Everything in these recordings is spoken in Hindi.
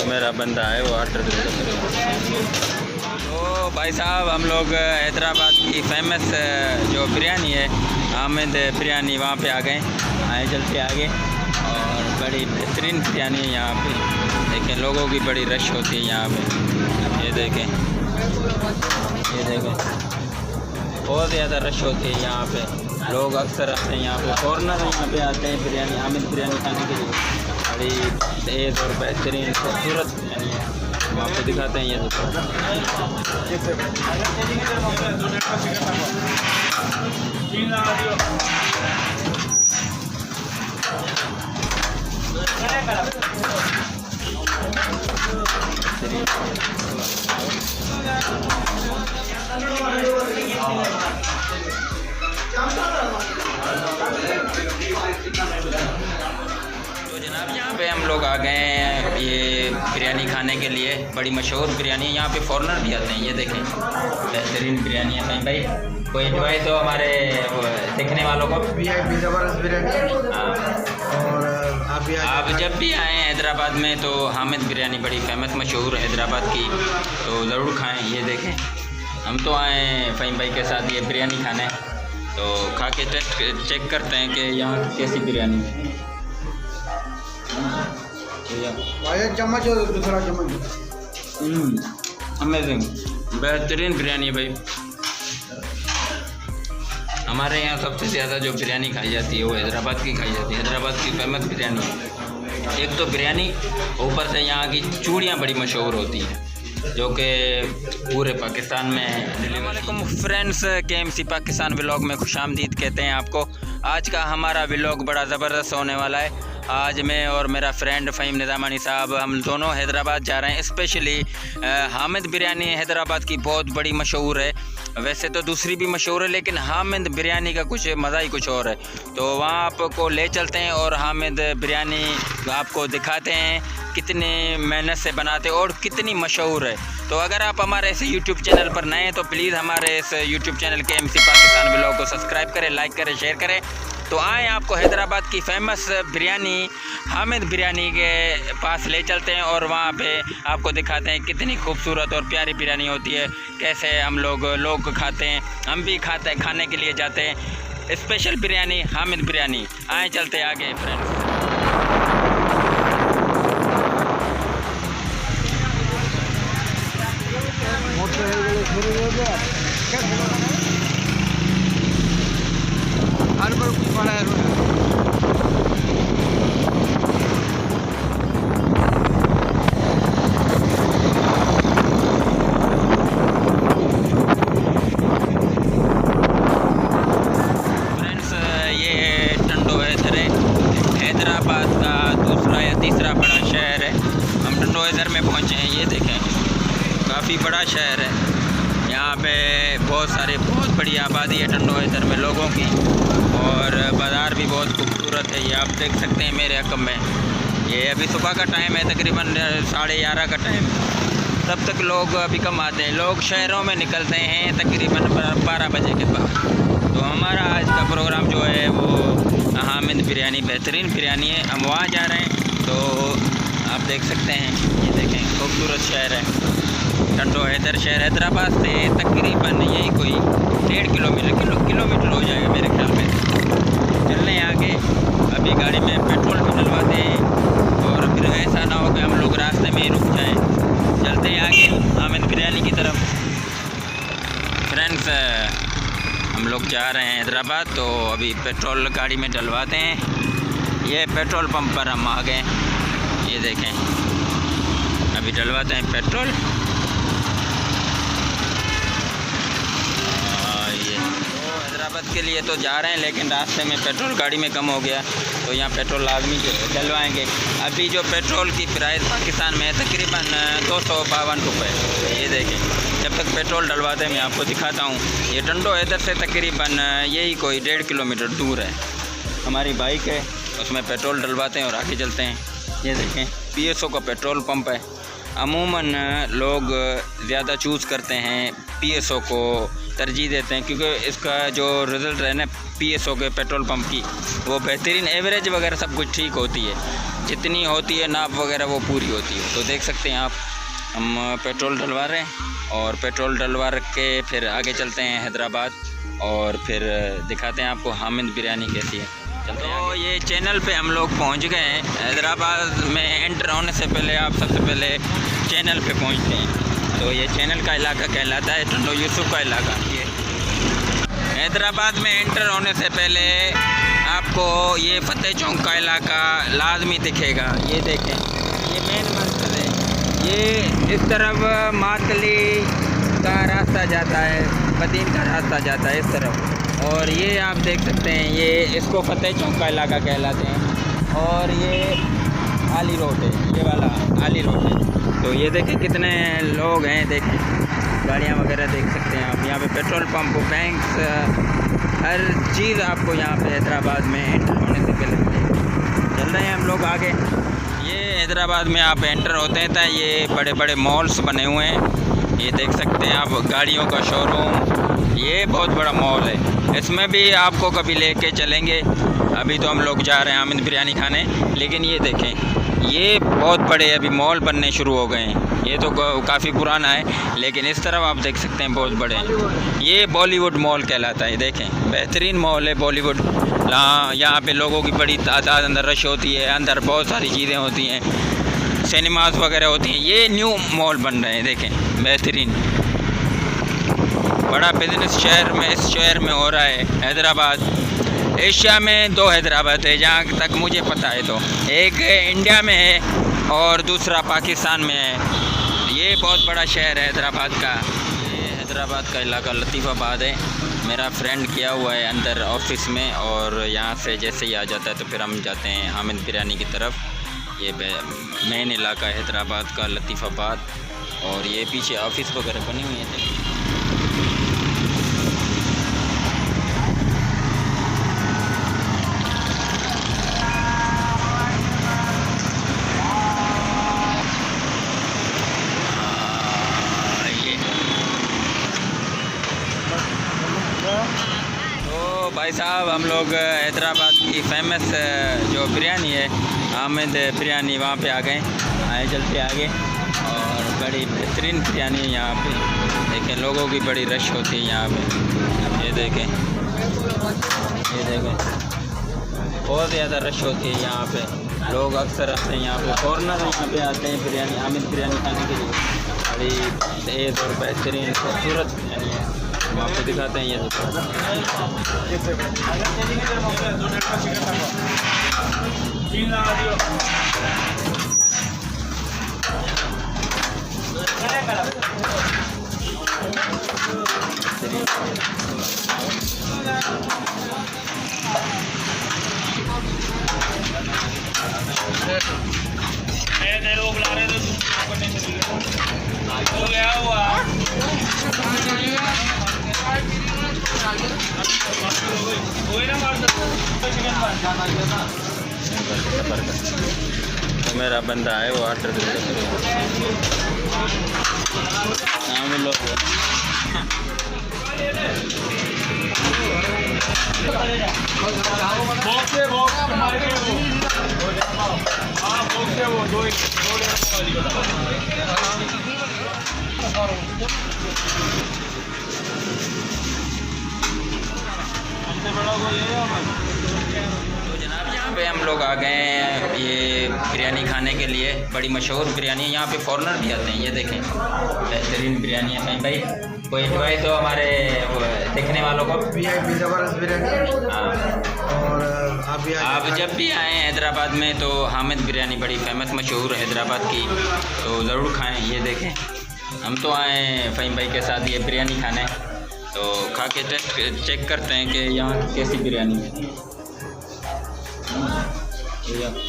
मेरा बंदा है वो ऑर्डर दे दो। तो भाई साहब हम लोग हैदराबाद की फेमस जो बिरयानी है हामिद बिरयानी वहाँ पे आ गए। आए चलते आगे और बड़ी बेहतरीन बिरयानी है यहाँ पे। देखें लोगों की बड़ी रश होती है यहाँ पे। ये देखें बहुत ज़्यादा रश होती है यहाँ पे। लोग अक्सर आते हैं यहाँ पे, फॉरनर यहाँ पे आते हैं बिरयानी हामिद बिरयानी खाने के लिए। बड़ी तेज़ और बेहतरीन खूबसूरत बिरयानी है। हम आपको दिखाते हैं ये तो जनाब यहाँ पे हम लोग आ गए हैं ये बिरयानी खाने के लिए। बड़ी मशहूर बिरयानी है यहाँ पे, फॉरनर भी आते हैं। ये देखें बेहतरीन बिरयानी है। नहीं भाई कोई एडवाइस हो हमारे देखने वालों को? ज़बरदस्त बिरयानी। और आप जब भी आएँ हैदराबाद में तो हामिद बिरयानी बड़ी फेमस मशहूर हैदराबाद की, तो ज़रूर खाएँ। ये देखें हम तो आए फ़हीम भाई के साथ ये बिरयानी खाने, तो खा के टेस्ट चेक करते हैं कि यहाँ कैसी बिरयानी है। एक चम्मच और दूसरा चम्मच। अमेजिंग बेहतरीन बिरयानी है भाई। हमारे यहाँ सबसे ज़्यादा जो बिरयानी खाई जाती है वो हैदराबाद की खाई जाती है। हैदराबाद की फेमस बिरयानी है। एक तो बिरयानी, ऊपर से यहाँ की चूड़ियाँ बड़ी मशहूर होती हैं जो कि पूरे पाकिस्तान में। अस्सलामुअलैकुम फ्रेंड्स, KMC पाकिस्तान व्लॉग में खुशामदीद कहते हैं आपको। आज का हमारा व्लॉग बड़ा ज़बरदस्त होने वाला है। आज मैं और मेरा फ्रेंड फ़हीम निज़ामानी साहब हम दोनों हैदराबाद जा रहे हैं। स्पेशली हामिद बिरयानी हैदराबाद की बहुत बड़ी मशहूर है। वैसे तो दूसरी भी मशहूर है लेकिन हामिद बिरयानी का कुछ मज़ा ही कुछ और है। तो वहाँ आपको ले चलते हैं और हामिद बिरयानी आपको दिखाते हैं कितनी मेहनत से बनाते और कितनी मशहूर है। तो अगर आप हमारे इस YouTube चैनल पर नए हैं तो प्लीज़ हमारे इस YouTube channel KMC Pakistan vlog को सब्सक्राइब करें, लाइक करें, शेयर करें। तो आए आपको हैदराबाद की फ़ेमस बिरयानी हामिद बिरयानी के पास ले चलते हैं और वहाँ पे आपको दिखाते हैं कितनी खूबसूरत और प्यारी बिरयानी होती है। कैसे हम लोग खाते हैं, हम भी खाने के लिए जाते हैं। स्पेशल बिरयानी हामिद बिरयानी। आए चलते आगे फ्रेंड्स। हैदराबाद का दूसरा या तीसरा बड़ा शहर है। हम टंडोईदर में पहुंचे हैं। ये देखें काफ़ी बड़ा शहर है। यहाँ पे बहुत बड़ी आबादी है टंडोईदर में लोगों की, और बाज़ार भी बहुत खूबसूरत है। ये आप देख सकते हैं मेरे हक़ में। ये अभी सुबह का टाइम है, तकरीबन 11:30 का टाइम। तब तक लोग अभी कम आते हैं। लोग शहरों में निकलते हैं तकरीबन 12 बजे के बाद। तो हमारा आज का प्रोग्राम जो है वो हामिद बिरयानी, बेहतरीन बिरयानी है। हम वहाँ जा रहे हैं। तो आप देख सकते हैं, ये देखें खूबसूरत शहर है टंडोईदर शहर। हैदराबाद से तकरीबन यही कोई 1.5 किलोमीटर हो जाएगा मेरे ख्याल में। चलने आगे, अभी गाड़ी में पेट्रोल भी डलवाते हैं और फिर ऐसा ना हो कि हम लोग रास्ते में ही रुक जाएँ। चलते हैं आगे हामिद बिरयानी की तरफ। फ्रेंड्स हम लोग जा रहे हैं हैदराबाद, तो अभी पेट्रोल गाड़ी में डलवाते हैं। ये पेट्रोल पंप पर हम आ गए। ये देखें अभी डलवाते हैं पेट्रोल। ये तो हैदराबाद के लिए तो जा रहे हैं लेकिन रास्ते में पेट्रोल गाड़ी में कम हो गया, तो यहाँ पेट्रोल लाजमी डलवाएँगे। अभी जो पेट्रोल की प्राइस पाकिस्तान में है तकरीबन 252 रुपये। ये देखें जब तक पेट्रोल डलवाते हैं मैं आपको दिखाता हूँ। ये टंडोईदर से तकरीबन यही कोई 1.5 किलोमीटर दूर है। हमारी बाइक है, उसमें पेट्रोल डलवाते हैं और आगे चलते हैं। ये देखें PSO का पेट्रोल पंप है। अमूमन लोग ज़्यादा चूज़ करते हैं PSO को तरजीह देते हैं, क्योंकि इसका जो रिज़ल्ट है ना PSO के पेट्रोल पंप की, वो बेहतरीन, एवरेज वगैरह सब कुछ ठीक होती है, जितनी होती है नाप वगैरह वो पूरी होती है। तो देख सकते हैं आप, हम पेट्रोल डलवा रहे हैं और पेट्रोल डलवा के फिर आगे चलते हैं हैदराबाद और फिर दिखाते हैं आपको हामिद बिरयानी कैसी है। तो ये चैनल पे हम लोग पहुंच गए हैं। हैदराबाद में एंटर होने से पहले आप सबसे पहले चैनल पे पहुंचते हैं। तो ये चैनल का इलाका कहलाता है टंडो यूसुफ का इलाका। ये हैदराबाद में एंटर होने से पहले आपको ये फतेह चौक का इलाका लाजमी दिखेगा। ये देखें, ये मेन मंजिल है। ये इस तरफ मातली का रास्ता जाता है, मदीन का रास्ता जाता है इस तरफ। और ये आप देख सकते हैं, ये इसको फतेह चौक का इलाका कहलाते हैं। और ये आली रोड है, ये वाला आली रोड है। तो ये देखें कितने लोग हैं, देखें गाड़ियाँ वगैरह देख सकते हैं आप। यहाँ पे पेट्रोल पंप, बैंक्स, हर चीज़ आपको यहाँ पे हैदराबाद में एंटर होने से पहले मिलेगी। चल रहे हैं हम लोग आगे। ये हैदराबाद में आप एंटर होते हैं तो ये बड़े बड़े मॉल्स बने हुए हैं। ये देख सकते हैं आप, गाड़ियों का शोरूम, ये बहुत बड़ा मॉल है। इसमें भी आपको कभी लेके चलेंगे। अभी तो हम लोग जा रहे हैं हामिद बिरयानी खाने, लेकिन ये देखें, ये बहुत बड़े अभी मॉल बनने शुरू हो गए हैं। ये तो काफ़ी पुराना है, लेकिन इस तरफ आप देख सकते हैं बहुत बड़े हैं। ये बॉलीवुड मॉल कहलाता है। देखें, बेहतरीन मॉल है बॉलीवुड। यहाँ पे लोगों की बड़ी तादाद, अंदर रश होती है, अंदर बहुत सारी चीज़ें होती हैं, सिनेमास वगैरह होती हैं। ये न्यू मॉल बन रहे हैं, देखें बेहतरीन। बड़ा बिजनेस इस शहर में हो रहा है हैदराबाद। एशिया में 2 हैदराबाद है जहाँ तक मुझे पता है। तो एक इंडिया में है और दूसरा पाकिस्तान में है। ये बहुत बड़ा शहर है हैदराबाद का। ये हैदराबाद का इलाका लतीफ़ाबाद है। मेरा फ्रेंड किया हुआ है अंदर ऑफिस में, और यहाँ से जैसे ही आ जाता है तो फिर हम जाते हैं हामिद बिरयानी की तरफ। ये मेन इलाका है हैदराबाद का, लतीफ़ाबाद। और ये पीछे ऑफिस वगैरह बनी हुई है। तो भाई साहब, हम लोग हैदराबाद की फेमस जो बिरयानी है हामिद बिरयानी, वहाँ पे आ गए। आए चलते आगे, और बड़ी बेहतरीन बिरयानी है यहाँ पे। देखें, लोगों की बड़ी रश होती है यहाँ पे। ये देखें, बहुत ज़्यादा रश होती है यहाँ पे। लोग अक्सर आते हैं यहाँ पे, फॉरनर यहाँ पे आते हैं बिरयानी, हामिद बिरयानी खाने के लिए। बड़ी तेज़ और बेहतरीन खूबसूरत बिरयानी है। हम आपको दिखाते हैं। ये लोग बुला रहे थे तो गया हुआ। तो मेरा बंदा है वो ऑर्डर तो जनाब, यहाँ पे हम लोग आ गए हैं ये बिरयानी खाने के लिए। बड़ी मशहूर बिरयानी है, यहाँ पे फॉरनर भी आते हैं। ये देखें, बेहतरीन बिरयानी है। कहीं भाई कोई एडवाइस हो हमारे देखने वालों को? VIP ज़बरदस्त बिरयानी। हाँ, और आप जब भी आएँ हैदराबाद में तो हामिद बिरयानी बड़ी फेमस मशहूर है हैदराबाद की, तो ज़रूर खाएँ। ये देखें, हम तो आए फ़हीम भाई के साथ ये बिरयानी खाने, तो खा के टेस्ट चेक करते हैं कि यहाँ की कैसी बिरयानी है।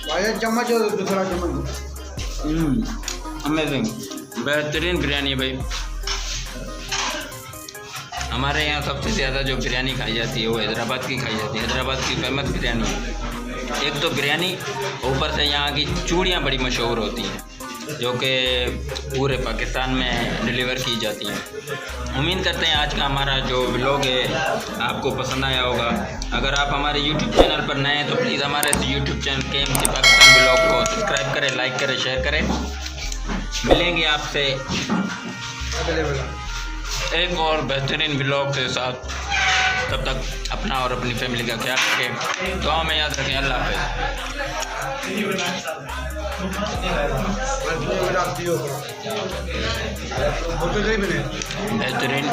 भाई चम्मच और दूसरा चम्मच। अमेजिंग, बेहतरीन बिरयानी है भाई। हमारे यहाँ सबसे ज़्यादा जो बिरयानी खाई जाती है वो हैदराबाद की खाई जाती है। हैदराबाद की फेमस बिरयानी है। एक तो बिरयानी, ऊपर से यहाँ की चूड़ियाँ बड़ी मशहूर होती हैं। जो कि पूरे पाकिस्तान में डिलीवर की जाती हैं। उम्मीद करते हैं आज का हमारा जो व्लॉग है आपको पसंद आया होगा। अगर आप हमारे YouTube चैनल पर नए हैं तो प्लीज़ हमारे YouTube channel KMC Pakistan vlog को सब्सक्राइब करें, लाइक करें, शेयर करें। मिलेंगे आपसे एक और बेहतरीन व्लॉग के साथ। तब तक अपना और अपनी फैमिली का ख्याल रखें, दुआ में याद रखें। अल्लाह हाफ़िज़। बेहतरीन